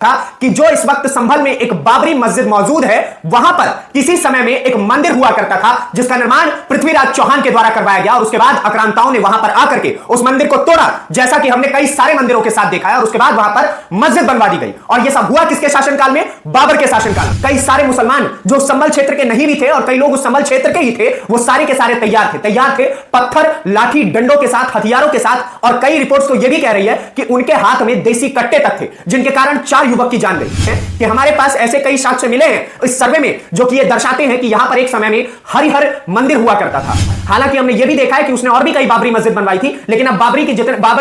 था कि जो इस वक्त संभल में एक बाबरी मस्जिद मौजूद है, वहां पर किसी समय में एक मंदिर हुआ करता था जिसका निर्माण पृथ्वीराज चौहान के द्वारा करवाया गया और उसके बाद आक्रांताओं ने वहां पर आकर के उस मंदिर को तोड़ा, जैसा कि हमने कई सारे मंदिरों के साथ देखा है। और उसके बाद वहां पर मस्जिद बनवा दी गई और यह सब हुआ किसके शासनकाल में? बाबर के शासनकाल में। कई सारे मुसलमान जो संभल क्षेत्र के नहीं भी थे और कई लोग उस संभल क्षेत्र के ही थे, वो सारे के सारे तैयार थे पत्थर, लाठी, डंडों के साथ, हथियारों के साथ। और कई रिपोर्ट्स तो यह भी कह रही है कि उनके हाथ में देसी कट्टे तक थे, जिनके कारण 4 युवक की जान गई है। कि हमारे पास ऐसे कई साक्ष्य मिले हैं इस सर्वे में जो कि ये दर्शाते हैं कि यहां पर एक समय में हरिहर मंदिर हुआ करता था। हालांकि हमने ये भी देखा है कि उसने और भी कई बाबरी मस्जिद बनवाई थी, लेकिन अब बाबर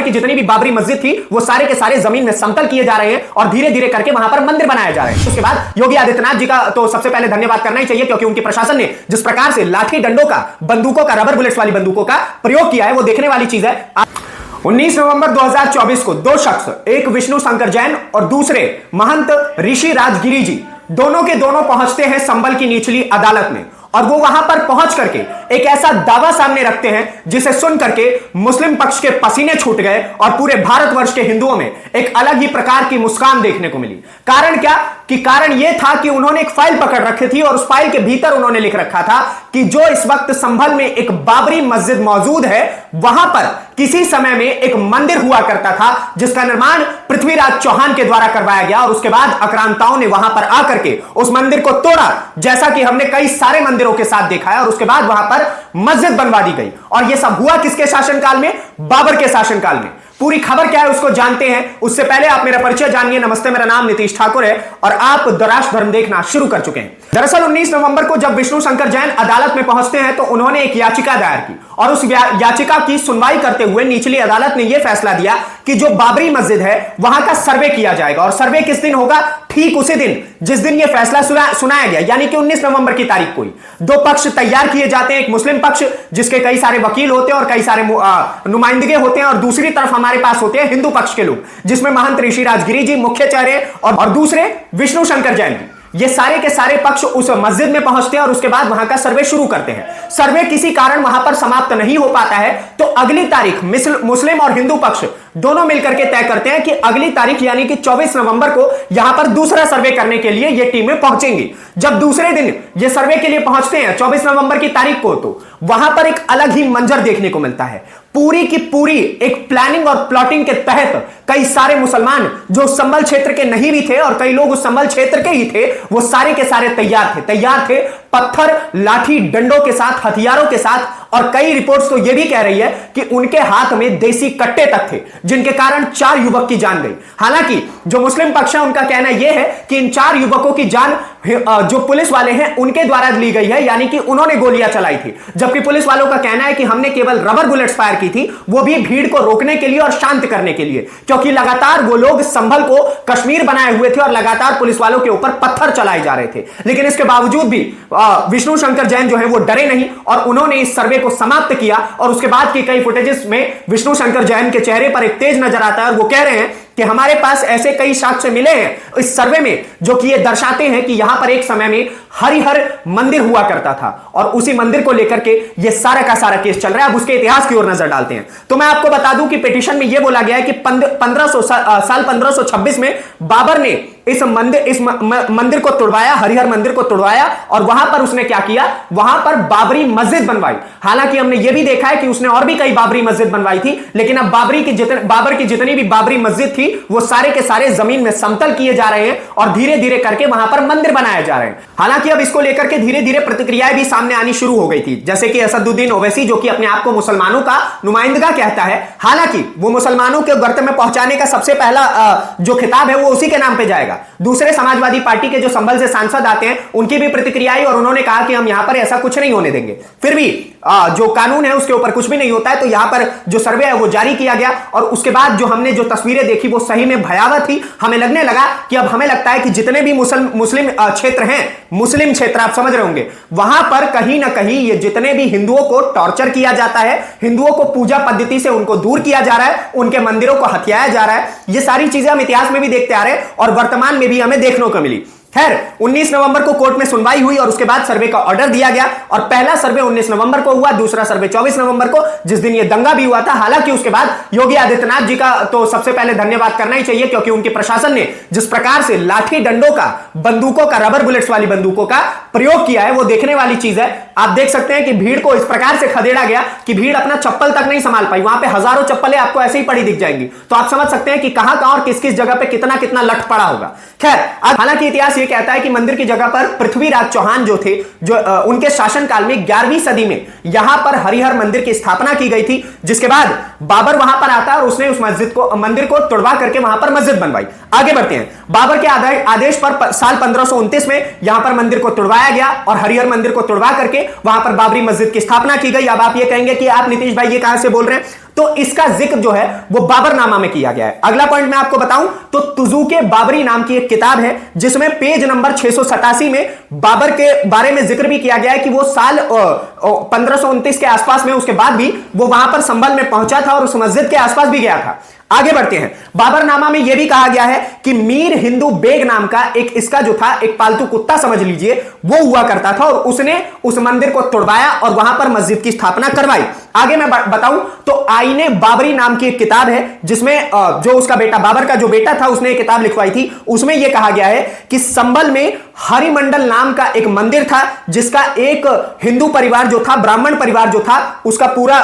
की जितनी भी बाबरी मस्जिद थी वो सारे के सारे जमीन में समतल किए जा रहे हैं और धीरे धीरे करके वहां पर मंदिर बनाए जा रहे हैं। उसके बाद योगी आदित्यनाथ जी का तो सबसे पहले धन्यवाद करना ही चाहिए, क्योंकि उनके प्रशासन ने जिस प्रकार से लाठी डंडों का, बंदूकों का, रबर बुलेट्स वाली बंदूकों का प्रयोग किया है वो देखने वाली चीज है। 19 नवंबर 2024 को 2 शख्स, एक विष्णु शंकर जैन और दूसरे महंत ऋषि राजगिरी जी, दोनों के दोनों पहुंचते हैं संभल की निचली अदालत में। और वो वहां पर पहुंच करके एक ऐसा दावा सामने रखते हैं जिसे सुन करके मुस्लिम पक्ष के पसीने छूट गए और पूरे भारतवर्ष के हिंदुओं में एक अलग ही प्रकार की मुस्कान देखने को मिली। कारण क्या? कि कारण यह था कि उन्होंने एक फाइल पकड़ रखी थी और उस फाइल के भीतर उन्होंने लिख रखा था कि जो इस वक्त संभल में एक बाबरी मस्जिद मौजूद है, वहां पर किसी समय में एक मंदिर हुआ करता था जिसका निर्माण पृथ्वीराज चौहान के द्वारा करवाया गया और उसके बाद आक्रांताओं ने वहां पर आकर के उस मंदिर को तोड़ा, जैसा कि हमने कई सारे मंदिरों के साथ देखा है। और उसके बाद वहां पर मस्जिद बनवा दी गई और यह सब हुआ किसके शासनकाल में? बाबर के शासनकाल में। पूरी खबर क्या है उसको जानते हैं, उससे पहले आप मेरा परिचय जानिए। नमस्ते, मेरा नाम नीतीश ठाकुर है और आप द राष्ट्र धर्म देखना शुरू कर चुके हैं। दरअसल 19 नवंबर को जब विष्णु शंकर जैन अदालत में पहुंचते हैं तो उन्होंने एक याचिका दायर की और उस याचिका की सुनवाई करते हुए निचली अदालत ने यह फैसला दिया कि जो बाबरी मस्जिद है वहां का सर्वे किया जाएगा। और सर्वे किस दिन होगा? ठीक उसी दिन जिस दिन यह फैसला सुनाया गया, यानी कि 19 नवंबर की तारीख को ही 2 पक्ष तैयार किए जाते हैं। एक मुस्लिम पक्ष जिसके कई सारे वकील होते हैं और कई सारे नुमाइंदगे होते हैं, और दूसरी तरफ हमारे पास होते हैं हिंदू पक्ष के लोग, जिसमें महंत ऋषि राजगिरी जी मुख्य चेहरे और दूसरे विष्णु शंकर जैन जी। ये सारे के सारे पक्ष उस मस्जिद में पहुंचते हैं और उसके बाद वहां का सर्वे शुरू करते हैं। सर्वे किसी कारण वहां पर समाप्त नहीं हो पाता है तो अगली तारीख मुस्लिम और हिंदू पक्ष दोनों मिलकर के तय करते हैं कि अगली तारीख यानी कि 24 नवंबर को यहां पर दूसरा सर्वे करने के लिए ये टीमें पहुंचेंगी। जब दूसरे दिन ये सर्वे के लिए पहुंचते हैं 24 नवंबर की तारीख को, तो वहां पर एक अलग ही मंजर देखने को मिलता है। पूरी की पूरी एक प्लानिंग और प्लॉटिंग के तहत कई सारे मुसलमान जो संभल क्षेत्र के नहीं भी थे और कई लोग उस संभल क्षेत्र के ही थे, वो सारे के सारे तैयार थे पत्थर, लाठी, डंडों के साथ, हथियारों के साथ। और कई रिपोर्ट्स तो यह भी कह रही है कि उनके हाथ में देसी कट्टे तक थे, जिनके कारण 4 युवक की जान गई। हालांकि जो मुस्लिम पक्ष है उनका कहना यह है कि इन 4 युवकों की जान जो पुलिस वाले हैं उनके द्वारा ली गई है, यानी कि उन्होंने गोलियां चलाई थी। जबकि पुलिस वालों का कहना है कि हमने केवल रबर बुलेट्स फायर की थी, वो भी भीड़ को रोकने के लिए और शांत करने के लिए, क्योंकि लगातार वो लोग संभल को कश्मीर बनाए हुए थे और लगातार पुलिस वालों के ऊपर पत्थर चलाए जा रहे थे। लेकिन इसके बावजूद भी विष्णु शंकर जैन जो है वो डरे नहीं और उन्होंने इस सर्वे को समाप्त किया। और उसके बाद की कई फुटेजेस में विष्णु शंकर जैन के चेहरे पर एक तेज नजर आता है और वो कह रहे हैं कि हमारे पास ऐसे कई साक्ष्य मिले हैं इस सर्वे में जो कि ये दर्शाते हैं कि यहां पर एक समय में हरिहर मंदिर हुआ करता था और उसी मंदिर को लेकर के ये सारा का सारा केस चल रहा है। अब उसके इतिहास की ओर नजर डालते हैं तो मैं आपको बता दूं कि पिटीशन में यह बोला गया है कि 1526 में बाबर ने इस मंदिर को तुड़वाया, हरिहर मंदिर को तुड़वाया और वहां पर उसने क्या किया? वहां पर बाबरी मस्जिद बनवाई। हालांकि हमने यह भी देखा है कि उसने और भी कई बाबरी मस्जिद बनवाई थी, लेकिन अब बाबर की जितनी भी बाबरी मस्जिद थी वो सारे के सारे जमीन में समतल किए जा रहे हैं और धीरे धीरे करके वहां पर मंदिर बनाए जा रहे हैं। हालांकि अब इसको लेकर के धीरे धीरे प्रतिक्रियाएं भी सामने आनी शुरू हो गई थी, जैसे कि असदुद्दीन ओवैसी जो कि अपने आप को मुसलमानों का नुमाइंदगा कहता है। हालांकि वो मुसलमानों के गर्त में पहुंचाने का सबसे पहला जो खिताब है वो उसी के नाम पे जाएगा। दूसरे समाजवादी पार्टी के जो संभल से सांसद आते हैं उनकी भी प्रतिक्रिया आई और उन्होंने कहा कि हम यहां पर ऐसा कुछ नहीं होने देंगे। फिर भी जो कानून है उसके ऊपर कुछ भी नहीं होता है, तो यहां पर जो सर्वे है वो जारी किया गया और उसके बाद जो हमने जो तस्वीरें देखी वो सही में भयावह थी। हमें लगने लगा कि अब हमें लगता है कि जितने भी मुस्लिम क्षेत्र हैं, मुस्लिम क्षेत्र आप समझ रहे होंगे, वहां पर कहीं ना कहीं ये जितने भी हिंदुओं को टॉर्चर किया जाता है, हिंदुओं को पूजा पद्धति से उनको दूर किया जा रहा है, उनके मंदिरों को हथियाया जा रहा है, ये सारी चीजें हम इतिहास में भी देखते आ रहे हैं और वर्तमान में भी हमें देखने को मिली। खैर 19 नवंबर को कोर्ट में सुनवाई हुई और उसके बाद सर्वे का ऑर्डर दिया गया और पहला सर्वे 19 नवंबर को हुआ, दूसरा सर्वे 24 नवंबर को, जिस दिन यह दंगा भी हुआ था। हालांकि उसके बाद योगी आदित्यनाथ जी का तो सबसे पहले धन्यवाद करना ही चाहिए, क्योंकि उनके प्रशासन ने जिस प्रकार से लाठी डंडों का, बंदूकों का, रबर बुलेट्स वाली बंदूकों का प्रयोग किया है वो देखने वाली चीज है। आप देख सकते हैं कि भीड़ को इस प्रकार से खदेड़ा गया कि भीड़ अपना चप्पल तक नहीं संभाल पाई। वहां पे हजारों चप्पलें आपको ऐसे ही पड़ी दिख जाएंगी, तो आप समझ सकते हैं कि कहां और किस किस जगह पे कितना कितना लठ पड़ा होगा। खैर, हालांकि इतिहास ये कहता है कि मंदिर की जगह पर पृथ्वीराज चौहान जो थे, जो उनके शासनकाल में 11वीं सदी में यहां पर हरिहर मंदिर की स्थापना की गई थी, जिसके बाद बाबर वहां पर आता है और उसने उस मंदिर को तोड़वा करके वहां पर मस्जिद बनवाई। आगे बढ़ते हैं। बाबर के आदेश पर साल 1529 में यहां पर मंदिर को तोड़वाया गया और हरिहर मंदिर को तोड़वा करके वहां पर बाबरी मस्जिद की स्थापना की गई। अब आप ये कहेंगे कि आप नीतीश भाई ये कहां से बोल रहे हैं, तो इसका जिक्र जो है वो बाबरनामा में किया गया है। अगला पॉइंट मैं आपको बताऊं तो तुजुके बाबरी नाम की एक किताब है, जिसमें पेज नंबर 687 में बाबर के बारे में जिक्र भी किया गया है कि वो साल 1529 के आसपास में, उसके बाद भी वो वहां पर संभल में पहुंचा था और उस मस्जिद के आसपास भी गया था। आगे बढ़ते हैं। बाबरनामा में यह भी कहा गया है कि मीर हिंदू बेग नाम का एक इसका जो था एक पालतू कुत्ता समझ लीजिए, वो हुआ करता था और उसने उस मंदिर को तोड़वाया और वहां पर मस्जिद की स्थापना करवाई। आगे मैं बताऊं तो आईने बाबरी नाम की एक किताब है, जिसमें जो उसका बेटा बाबर का जो बेटा था उसने एक किताब लिखवाई थी। उसमें यह कहा गया है कि संभल में हरिमंडल नाम का एक मंदिर था, जिसका एक हिंदू परिवार जो था, ब्राह्मण परिवार जो था, उसका पूरा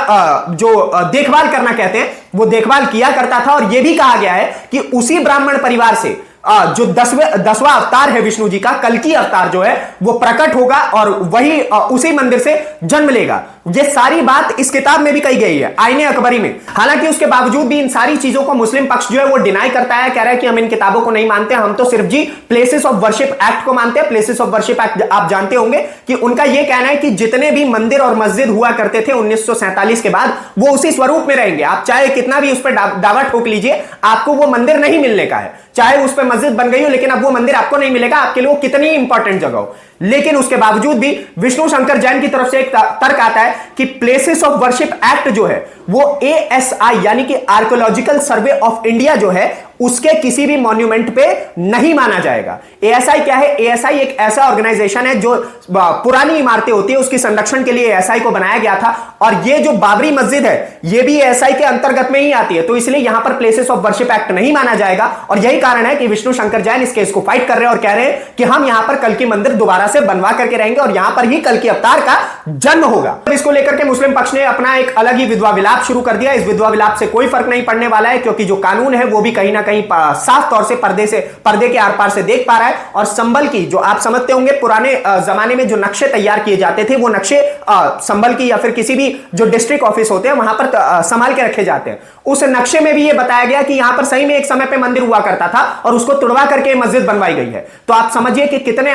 जो देखभाल करना कहते हैं वो देखभाल किया करता था। और यह भी कहा गया है कि उसी ब्राह्मण परिवार से जो 10वां अवतार है विष्णु जी का, कल्कि अवतार जो है वो प्रकट होगा और वही उसी मंदिर से जन्म लेगा। ये सारी बात इस किताब में भी कही गई है, आईने अकबरी में। हालांकि उसके बावजूद भी इन सारी चीजों को मुस्लिम पक्ष जो है वो डिनाई करता है, कह रहा है कि हम इन किताबों को नहीं मानते, हम तो सिर्फ जी प्लेसेस ऑफ वर्शिप एक्ट को मानते हैं। प्लेसेस ऑफ वर्शिप एक्ट आप जानते होंगे कि उनका यह कहना है कि जितने भी मंदिर और मस्जिद हुआ करते थे 1947 के बाद, वो उसी स्वरूप में रहेंगे। आप चाहे कितना भी उस पर दावा ठोक लीजिए, आपको वो मंदिर नहीं मिलने का है। चाहे उस पर मस्जिद बन गई हो, लेकिन अब वो मंदिर आपको नहीं मिलेगा, आपके लिए वो कितनी इंपॉर्टेंट जगह हो। लेकिन उसके बावजूद भी विष्णु शंकर जैन की तरफ से एक तर्क आता है कि प्लेसेस ऑफ वर्शिप एक्ट जो है वो ASI यानी कि आर्कियोलॉजिकल सर्वे ऑफ इंडिया जो है उसके किसी भी मॉन्यूमेंट पे नहीं माना जाएगा। ASI क्या है? ASI एक ऐसा ऑर्गेनाइजेशन है जो पुरानी इमारतें होती है उसकी संरक्षण के लिए ASI को बनाया गया था, और ये जो बाबरी मस्जिद है ये भी ASI के अंतर्गत में ही आती है। तो इसलिए यहां पर प्लेसेस ऑफ वर्शिप एक्ट नहीं माना जाएगा, और यही कारण है कि विष्णु शंकर जैन इस केस को फाइट कर रहे हैं और कह रहे हैं कि हम यहां पर कल की मंदिर दोबारा से बनवा करके रहेंगे और यहां पर ही कल की अवतार का जन्म होगा। इसको लेकर के मुस्लिम पक्ष ने अपना एक अलग ही विधवा विलाप शुरू कर दिया। इस विधवा विलाप से कोई फर्क नहीं पड़ने वाला है, क्योंकि जो कानून है वो भी कहीं ना कहीं साफ तौर से पर्दे के आर पार से देख पा रहा है। और संभल की जो आप समझते होंगे पुराने जमाने में जो नक्शे तैयार किए जाते थे, वो नक्शे संभल की या फिर किसी भी जो डिस्ट्रिक्ट ऑफिस होते हैं वहां पर संभाल के रखे जाते हैं। उस नक्शे में भी ये बताया गया कि यहां पर सही में एक समय पे मंदिर हुआ करता था और उसको तुड़वा करके मस्जिद बनवाई गई है। तो आप समझिए कि कितने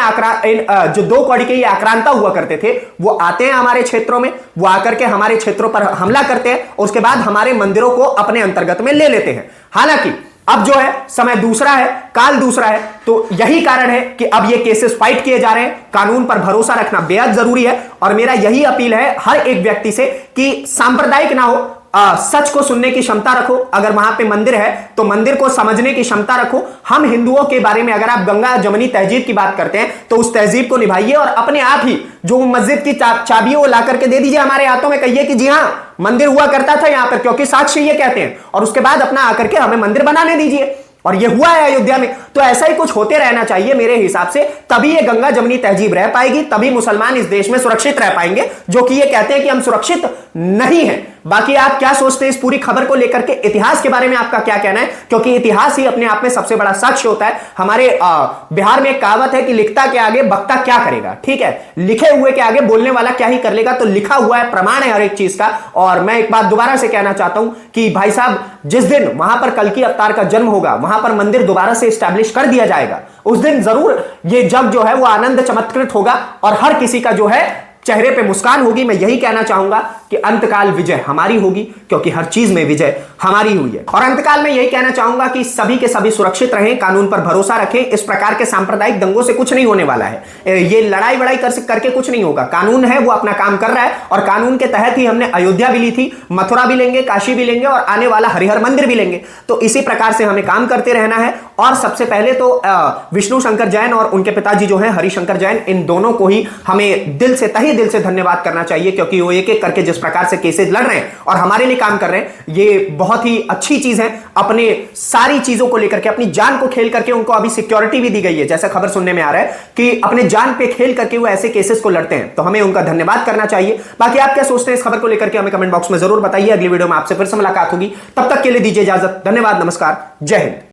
जो दो कौड़ी के ये आक्रांता हुआ करते थे, वो आते हैं हमारे क्षेत्रों में, वो आकर के हमारे क्षेत्रों पर हमला करते हैं और उसके बाद हमारे मंदिरों को अपने अंतर्गत में ले लेते हैं। हालांकि अब जो है समय दूसरा है, काल दूसरा है, तो यही कारण है कि अब ये केसेस फाइट किए जा रहे हैं। कानून पर भरोसा रखना बेहद जरूरी है, और मेरा यही अपील है हर एक व्यक्ति से कि सांप्रदायिक ना हो, सच को सुनने की क्षमता रखो। अगर वहां पे मंदिर है तो मंदिर को समझने की क्षमता रखो। हम हिंदुओं के बारे में अगर आप गंगा जमनी तहजीब की बात करते हैं तो उस तहजीब को निभाइए, और अपने आप ही जो मस्जिद की चाबियों ला करके दे दीजिए हमारे हाथों में, कहिए कि जी हां मंदिर हुआ करता था यहां पर, क्योंकि साक्ष्य ये कहते हैं, और उसके बाद अपना आकर के हमें मंदिर बनाने दीजिए। और ये हुआ है अयोध्या में, तो ऐसा ही कुछ होते रहना चाहिए मेरे हिसाब से, तभी ये गंगा जमनी तहजीब रह पाएगी, तभी मुसलमान इस देश में सुरक्षित रह पाएंगे, जो कि ये कहते हैं कि हम सुरक्षित नहीं हैं। बाकी आप क्या सोचते हैं इस पूरी खबर को लेकर के? इतिहास के बारे में आपका क्या कहना है? क्योंकि इतिहास ही अपने आप में सबसे बड़ा साक्ष्य होता है। हमारे बिहार में एक कहावत है कि लिखता के आगे वक्ता क्या करेगा, ठीक है, लिखे हुए के आगे बोलने वाला क्या ही कर लेगा। तो लिखा हुआ है, प्रमाण है हर एक चीज का। और मैं एक बात दोबारा से कहना चाहता हूं कि भाई साहब, जिस दिन वहां पर कल्कि अवतार का जन्म होगा, वहां पर मंदिर दोबारा से स्टैब्लिश कर दिया जाएगा, उस दिन जरूर ये जग जो है वो आनंद चमत्कृत होगा और हर किसी का जो है चेहरे पे मुस्कान होगी। मैं यही कहना चाहूंगा कि अंतकाल विजय हमारी होगी, क्योंकि हर चीज में विजय हमारी हुई है। और अंतकाल में यही कहना चाहूंगा कि सभी के सभी सुरक्षित रहें, कानून पर भरोसा रखें। इस प्रकार के सांप्रदायिक दंगों से कुछ नहीं होने वाला है। ये लड़ाई वड़ाई करके कुछ नहीं होगा। कानून है वो अपना काम कर रहा है, और कानून के तहत ही हमने अयोध्या भी ली थी, मथुरा भी लेंगे, काशी भी लेंगे और आने वाला हरिहर मंदिर भी लेंगे। तो इसी प्रकार से हमें काम करते रहना है और सबसे पहले तो विष्णु शंकर जैन और उनके पिताजी जो हैं हरिशंकर जैन, इन दोनों को ही हमें दिल से, तहे दिल से धन्यवाद करना चाहिए, क्योंकि वो एक एक करके जिस प्रकार से केसेस लड़ रहे हैं और हमारे लिए काम कर रहे हैं, ये बहुत ही अच्छी चीज है। अपने सारी चीजों को लेकर के, अपनी जान को खेल करके उनको अभी सिक्योरिटी भी दी गई है, जैसा खबर सुनने में आ रहा है कि अपने जान पे खेल करके वो ऐसे केसेस को लड़ते हैं, तो हमें उनका धन्यवाद करना चाहिए। बाकी आप क्या सोचते हैं इस खबर को लेकर के हमें कमेंट बॉक्स में जरूर बताइए। अगली वीडियो में आपसे फिर से मुलाकात होगी, तब तक के लिए दीजिए इजाजत। धन्यवाद, नमस्कार, जय हिंद।